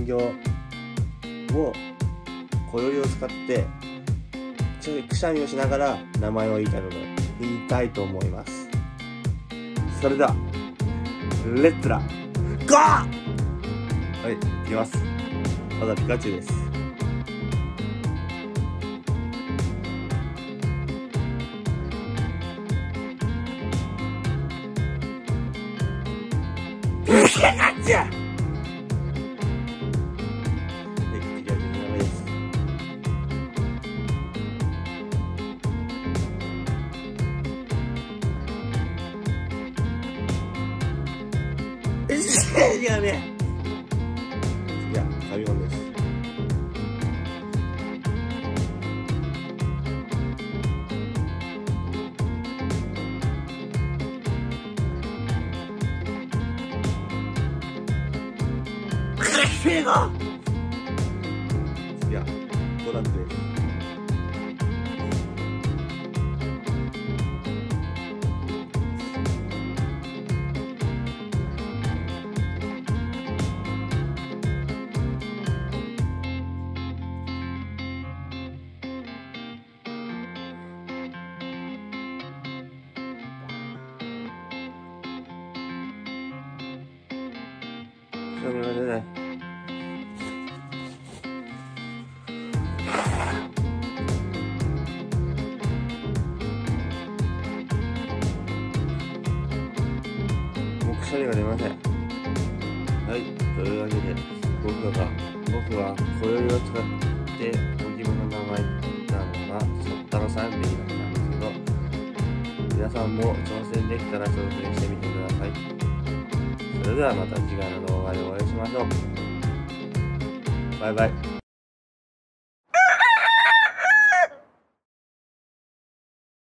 人形を小よりを使ってくしゃみをしながら名前を言いたいと思います。それではレッツラゴー。はい、いきます。まだピカチュウです。ピカチュウ。はい、次は2名です。いやね。いや、ファミコンです。クラッフィーゴ。次は5ランクです。目が出ない。もうくしゃみが出ません。はい、というわけで僕は小よりを使って置物の名前なのがそったの3匹だったんですけど、皆さんも挑戦できたら挑戦してみてください。それではまた次回の動画でお会いしましょう。バイバイ。